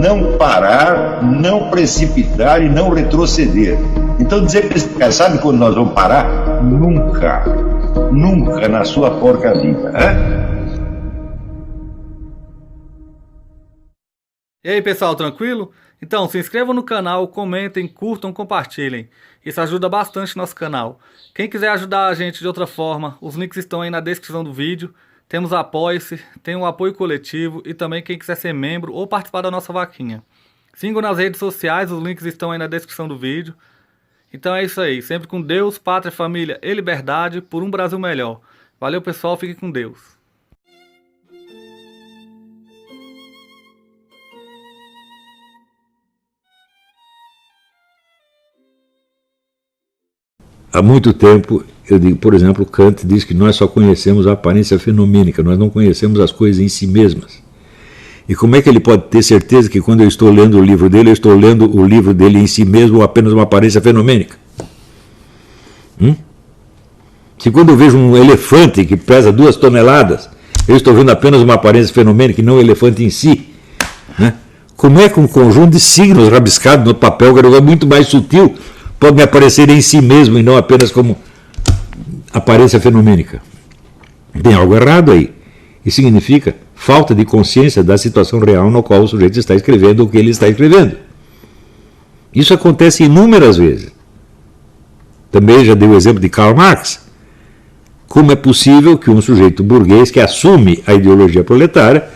não parar, não precipitar e não retroceder. Então dizer para esse cara, sabe quando nós vamos parar? Nunca. Nunca na sua porca vida. E aí, pessoal, tranquilo? Então, se inscrevam no canal, comentem, curtam, compartilhem. Isso ajuda bastante nosso canal. Quem quiser ajudar a gente de outra forma, os links estão aí na descrição do vídeo. Temos Apoie-se, tem o apoio coletivo e também quem quiser ser membro ou participar da nossa vaquinha. Sigam nas redes sociais, os links estão aí na descrição do vídeo. Então é isso aí, sempre com Deus, pátria, família e liberdade por um Brasil melhor. Valeu, pessoal, fiquem com Deus. Há muito tempo, eu digo, por exemplo, Kant diz que nós só conhecemos a aparência fenomênica, nós não conhecemos as coisas em si mesmas. E como é que ele pode ter certeza que quando eu estou lendo o livro dele, eu estou lendo o livro dele em si mesmo ou apenas uma aparência fenomênica? Se quando eu vejo um elefante que pesa 2 toneladas, eu estou vendo apenas uma aparência fenomênica e não o elefante em si, né? Como é que um conjunto de signos rabiscados no papel, que é muito mais sutil, pode me aparecer em si mesmo e não apenas como aparência fenomênica? Tem algo errado aí. Isso significa falta de consciência da situação real no qual o sujeito está escrevendo o que ele está escrevendo. Isso acontece inúmeras vezes. Também já dei o exemplo de Karl Marx. Como é possível que um sujeito burguês que assume a ideologia proletária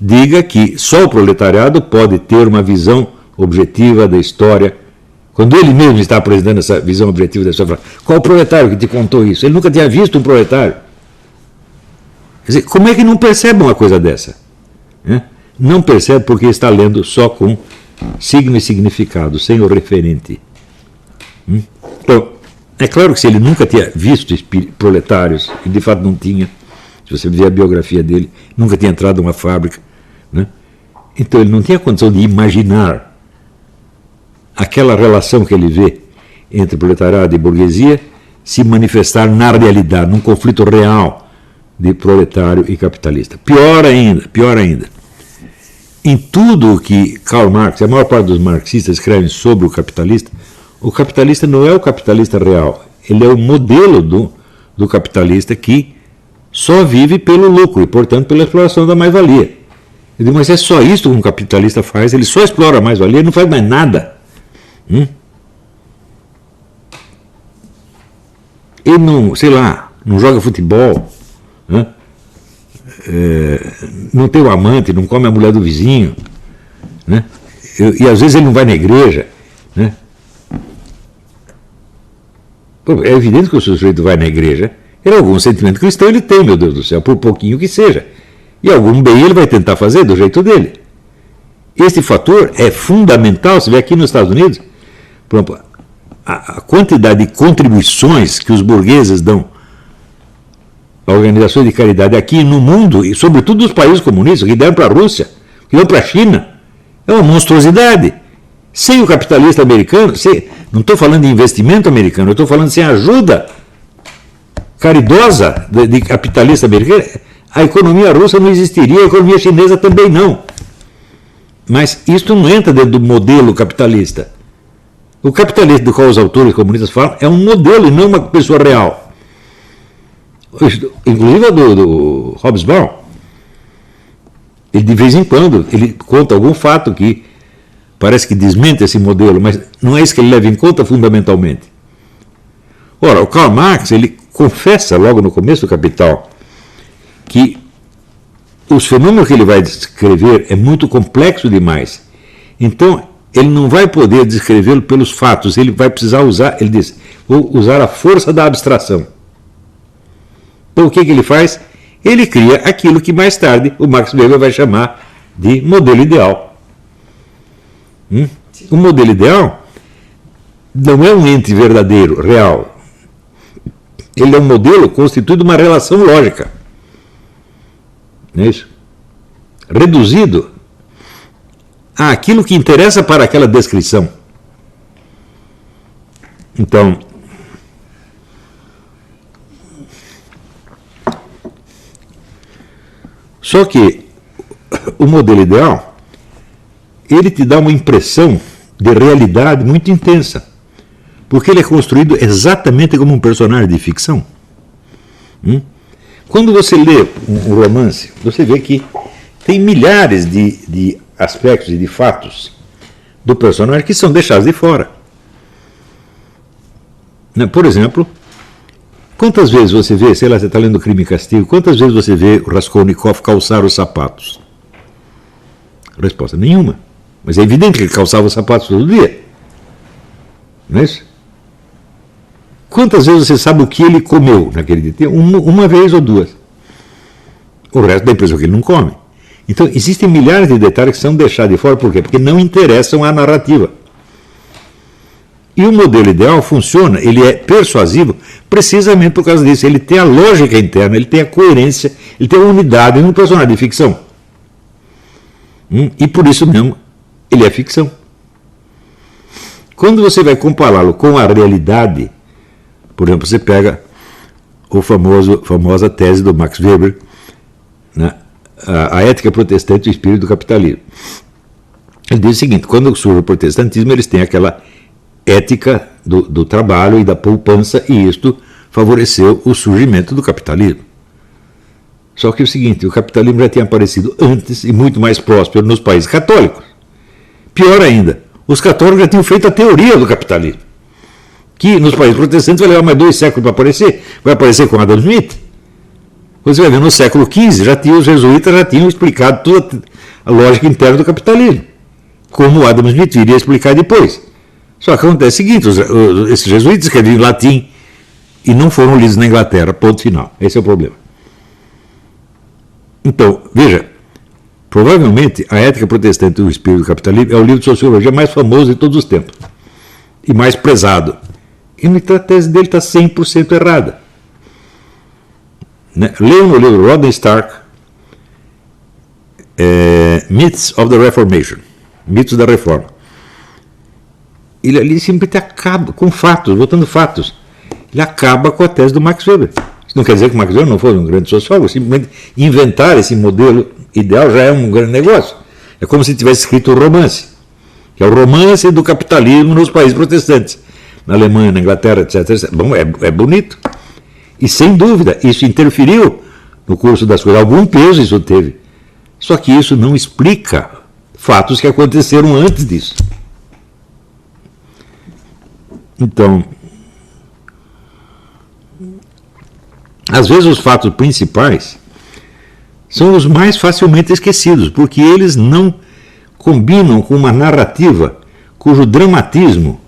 diga que só o proletariado pode ter uma visão objetiva da história, quando ele mesmo está apresentando essa visão objetiva da história? Qual o proletário que te contou isso? Ele nunca tinha visto um proletário. Quer dizer, como é que não percebe uma coisa dessa? Não percebe porque está lendo só com signo e significado, sem o referente. Então, é claro que se ele nunca tinha visto proletários, e de fato não tinha, se você ver a biografia dele, nunca tinha entrado numa fábrica, né? Então ele não tinha condição de imaginar aquela relação que ele vê entre proletariado e burguesia se manifestar na realidade, num conflito real de proletário e capitalista. Pior ainda, em tudo o que Karl Marx, a maior parte dos marxistas escrevem sobre o capitalista não é o capitalista real, ele é o modelo do capitalista que só vive pelo lucro e, portanto, pela exploração da mais-valia. Eu digo, mas é só isso que um capitalista faz, ele só explora a mais-valia, ele não faz mais nada. Ele não, sei lá, não joga futebol, não tem um amante, não come a mulher do vizinho, né? E às vezes ele não vai na igreja, né? É evidente que o sujeito vai na igreja, ele algum sentimento cristão ele tem, meu Deus do céu, por pouquinho que seja. E algum bem ele vai tentar fazer do jeito dele. Esse fator é fundamental. Você vê aqui nos Estados Unidos, por exemplo, a quantidade de contribuições que os burgueses dão a organizações de caridade aqui no mundo, e sobretudo nos países comunistas, que deram para a Rússia, que dão para a China, é uma monstruosidade. Sem o capitalista americano, não estou falando de investimento americano, eu estou falando sem ajuda caridosa de capitalista americano, a economia russa não existiria, a economia chinesa também não. Mas isso não entra dentro do modelo capitalista. O capitalista do qual os autores comunistas falam é um modelo e não uma pessoa real. Inclusive a do Hobsbawm. Ele de vez em quando ele conta algum fato que parece que desmente esse modelo, mas não é isso que ele leva em conta fundamentalmente. Ora, o Karl Marx, ele confessa logo no começo do Capital que os fenômenos que ele vai descrever é muito complexo demais. Então, ele não vai poder descrevê-lo pelos fatos, ele vai precisar usar, ele diz, vou usar a força da abstração. Então, o que ele faz? Ele cria aquilo que mais tarde o Max Weber vai chamar de modelo ideal. O modelo ideal não é um ente verdadeiro, real. Ele é um modelo constituído de uma relação lógica. Não é isso? Reduzido àquilo que interessa para aquela descrição. Então, só que o modelo ideal, ele te dá uma impressão de realidade muito intensa, porque ele é construído exatamente como um personagem de ficção. Quando você lê um romance, você vê que tem milhares de aspectos e de fatos do personagem que são deixados de fora. Por exemplo, quantas vezes você vê, sei lá, você está lendo Crime e Castigo, quantas vezes você vê o Raskolnikov calçar os sapatos? Resposta: nenhuma. Mas é evidente que ele calçava os sapatos todo dia. Não é isso? Quantas vezes você sabe o que ele comeu naquele dia? Uma vez ou duas. O resto dá a impressão que ele não come. Então, existem milhares de detalhes que são deixados de fora. Por quê? Porque não interessam à narrativa. E o modelo ideal funciona, ele é persuasivo precisamente por causa disso. Ele tem a lógica interna, ele tem a coerência, ele tem a unidade num personagem de ficção. E por isso mesmo, ele é ficção. Quando você vai compará-lo com a realidade, por exemplo, você pega a famosa tese do Max Weber, né, a ética protestante e o espírito do capitalismo. Ele diz o seguinte: quando surge o protestantismo, eles têm aquela ética do trabalho e da poupança, e isto favoreceu o surgimento do capitalismo. Só que é o seguinte, o capitalismo já tinha aparecido antes e muito mais próspero nos países católicos. Pior ainda, os católicos já tinham feito a teoria do capitalismo, que nos países protestantes vai levar mais 2 séculos para aparecer, vai aparecer com Adam Smith. Você vai ver, no século XV, os jesuítas já tinham explicado toda a lógica interna do capitalismo, como Adam Smith iria explicar depois. Só que acontece o seguinte, esses jesuítas escreviam em latim e não foram lidos na Inglaterra, ponto final. Esse é o problema. Então, veja, provavelmente a ética protestante e o espírito do capitalismo é o livro de sociologia mais famoso de todos os tempos e mais prezado. E a tese dele está 100% errada. Leiam o livro Rodney Stark, Myths of the Reformation, Mitos da Reforma. Ele ali simplesmente acaba com fatos, botando fatos. Ele acaba com a tese do Max Weber. Isso não quer dizer que o Max Weber não foi um grande sociólogo, simplesmente inventar esse modelo ideal já é um grande negócio. É como se tivesse escrito um romance, que é o romance do capitalismo nos países protestantes, na Alemanha, na Inglaterra, etc. etc. Bom, é bonito. E sem dúvida, isso interferiu no curso das coisas. Algum peso isso teve. Só que isso não explica fatos que aconteceram antes disso. Então, às vezes os fatos principais são os mais facilmente esquecidos, porque eles não combinam com uma narrativa cujo dramatismo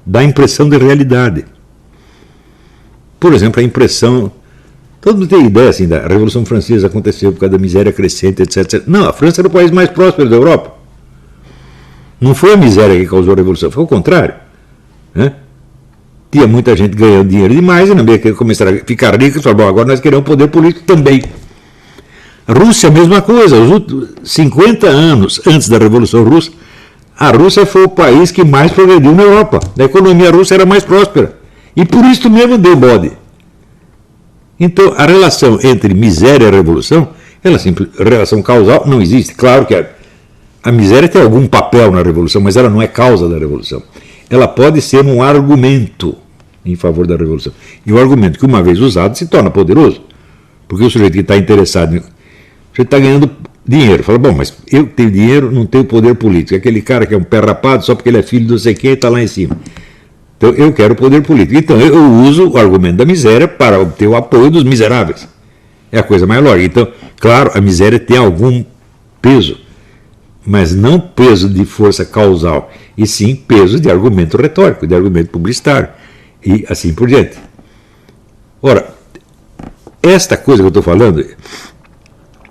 dá impressão de realidade. Por exemplo, a impressão... Todo mundo tem ideia assim, da Revolução Francesa aconteceu por causa da miséria crescente, etc, etc. Não, a França era o país mais próspero da Europa. Não foi a miséria que causou a Revolução, foi o contrário. Né? Tinha muita gente ganhando dinheiro demais e não ia começar a ficar rico e falar, bom, agora nós queremos poder político também. A Rússia, a mesma coisa. Os últimos 50 anos antes da Revolução Russa, a Rússia foi o país que mais progrediu na Europa. A economia russa era mais próspera. E por isso mesmo deu bode. Então, a relação entre miséria e revolução, relação causal, não existe. Claro que a miséria tem algum papel na revolução, mas ela não é causa da revolução. Ela pode ser um argumento em favor da revolução. E o argumento que, uma vez usado, se torna poderoso. Porque o sujeito que está interessado, o sujeito está ganhando dinheiro. Fala, bom, mas eu tenho dinheiro, não tenho poder político. Aquele cara que é um pé rapado só porque ele é filho de não sei quem e está lá em cima. Então, eu quero poder político. Então, eu uso o argumento da miséria para obter o apoio dos miseráveis. É a coisa mais lógica. Então, claro, a miséria tem algum peso, mas não peso de força causal, e sim peso de argumento retórico, de argumento publicitário, e assim por diante. Ora, esta coisa que eu estou falando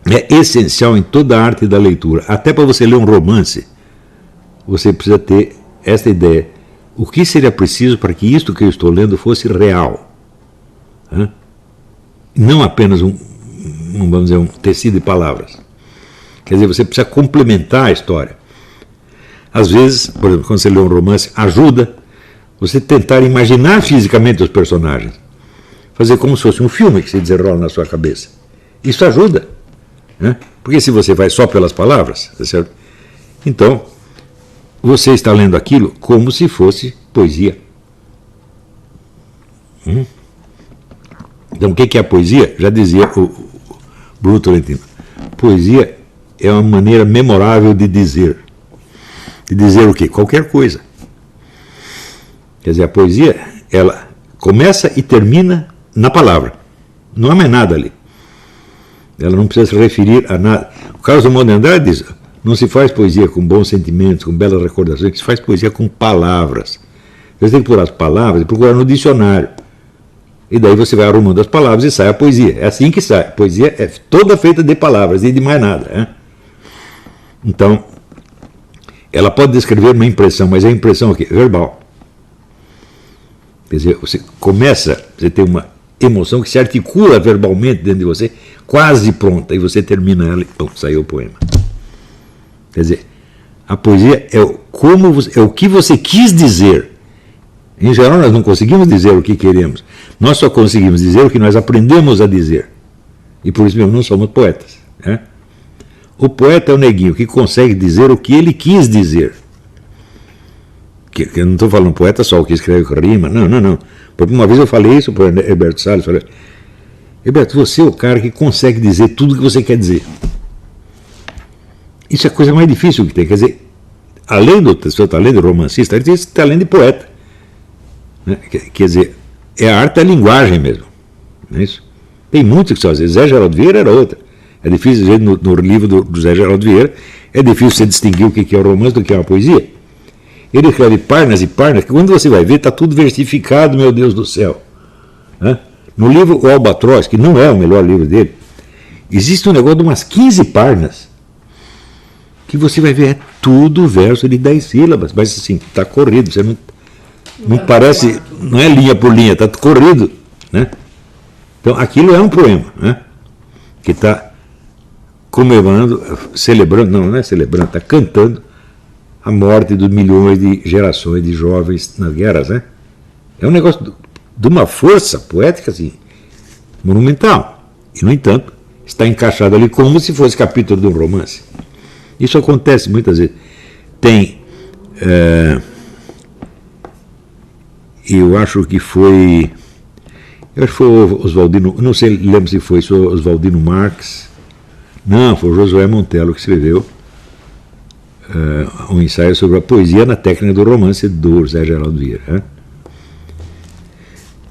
é essencial em toda a arte da leitura. Até para você ler um romance, você precisa ter esta ideia. O que seria preciso para que isto que eu estou lendo fosse real? Não apenas vamos dizer, um tecido de palavras. Quer dizer, você precisa complementar a história. Às vezes, por exemplo, quando você lê um romance, ajuda você tentar imaginar fisicamente os personagens. Fazer como se fosse um filme que se desenrola na sua cabeça. Isso ajuda. Porque se você vai só pelas palavras, tá certo? Então, você está lendo aquilo como se fosse poesia. Então, o que é a poesia? Já dizia o Bruno Tolentino. Poesia é uma maneira memorável de dizer. De dizer o quê? Qualquer coisa. Quer dizer, a poesia, ela começa e termina na palavra. Não há mais nada ali. Ela não precisa se referir a nada. O Carlos Drummond de Andrade diz, não se faz poesia com bons sentimentos, com belas recordações, se faz poesia com palavras. Você tem que procurar as palavras e procurar no dicionário. E daí você vai arrumando as palavras e sai a poesia. É assim que sai. A poesia é toda feita de palavras e de mais nada. Né? Então, ela pode descrever uma impressão, mas é a impressão aqui, verbal. Quer dizer, você começa, você tem uma emoção que se articula verbalmente dentro de você, quase pronta, e você termina ela e pum, saiu o poema. Quer dizer, a poesia é o que você quis dizer. Em geral, nós não conseguimos dizer o que queremos. Nós só conseguimos dizer o que nós aprendemos a dizer. E por isso mesmo não somos poetas. Né? O poeta é o neguinho que consegue dizer o que ele quis dizer. Que eu não estou falando poeta só o que escreve rima. Não. Porque uma vez eu falei isso para o Herberto Salles. Falei, Herberto, você é o cara que consegue dizer tudo o que você quer dizer. Isso é a coisa mais difícil que tem. Quer dizer, além do seu talento de romancista, ele tem esse talento de poeta. Né? Quer dizer, é a arte da linguagem mesmo. Não é isso? Tem muitos que são assim. Zé Geraldo Vieira era outra. É difícil dizer no livro do Zé Geraldo Vieira, é difícil você distinguir o que é o romance do que é uma poesia. Ele escreve páginas e páginas, que quando você vai ver, está tudo versificado, meu Deus do céu. Né? No livro O Albatroz, que não é o melhor livro dele, existe um negócio de umas 15 páginas, que você vai ver, é tudo verso de 10 sílabas, mas assim, está corrido, você não parece, não é linha por linha, está corrido. Né? Então, aquilo é um poema, né? Que está comemorando, celebrando, não é celebrando, está cantando a morte de milhões de gerações de jovens nas guerras, né? É um negócio de uma força poética assim, monumental. E, no entanto, está encaixado ali como se fosse capítulo de um romance. Isso acontece muitas vezes. Tem, eu acho que foi o Oswaldino, não sei, lembro se foi o Oswaldino Marx, não, foi o Josué Montello que escreveu um ensaio sobre a poesia na técnica do romance do Zé Geraldo Vieira. Né?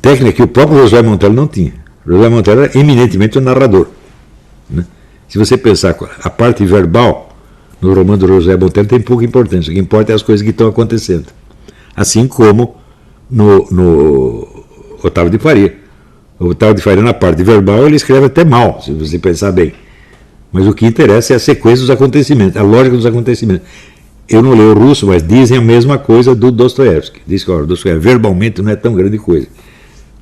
Técnica que o próprio Josué Montello não tinha. O Josué Montello era eminentemente um narrador. Né? Se você pensar, a parte verbal no romance do Josué Montello tem pouca importância. O que importa é as coisas que estão acontecendo. Assim como no Otávio de Faria. O Otávio de Faria, na parte verbal, ele escreve até mal, se você pensar bem. Mas o que interessa é a sequência dos acontecimentos, a lógica dos acontecimentos. Eu não leio russo, mas dizem a mesma coisa do Dostoiévski. Diz que o Dostoiévski verbalmente não é tão grande coisa.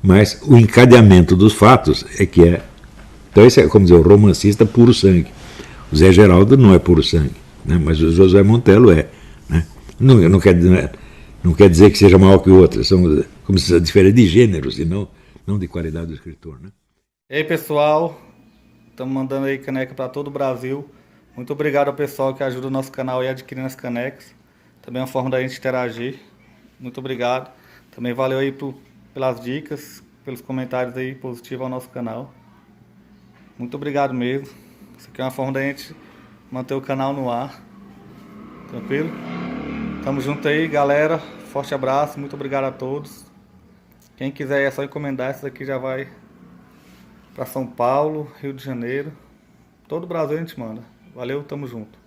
Mas o encadeamento dos fatos é que é. Então esse é, como dizer, o romancista puro sangue. O Zé Geraldo não é puro sangue, né? Mas o Josué Montello é. Né? Não quer dizer que seja maior que o outro, são como se diferente de gêneros e não de qualidade do escritor. Né? E aí, pessoal? Estamos mandando aí caneca para todo o Brasil. Muito obrigado ao pessoal que ajuda o nosso canal aí adquirindo as canecas. Também é uma forma da gente interagir. Muito obrigado. Também valeu aí pelas dicas, pelos comentários aí positivos ao nosso canal. Muito obrigado mesmo. Isso aqui é uma forma da gente manter o canal no ar. Tranquilo? Tamo junto aí, galera. Forte abraço. Muito obrigado a todos. Quem quiser é só encomendar. Essa daqui já vai para São Paulo, Rio de Janeiro, todo o Brasil a gente manda. Valeu, tamo junto.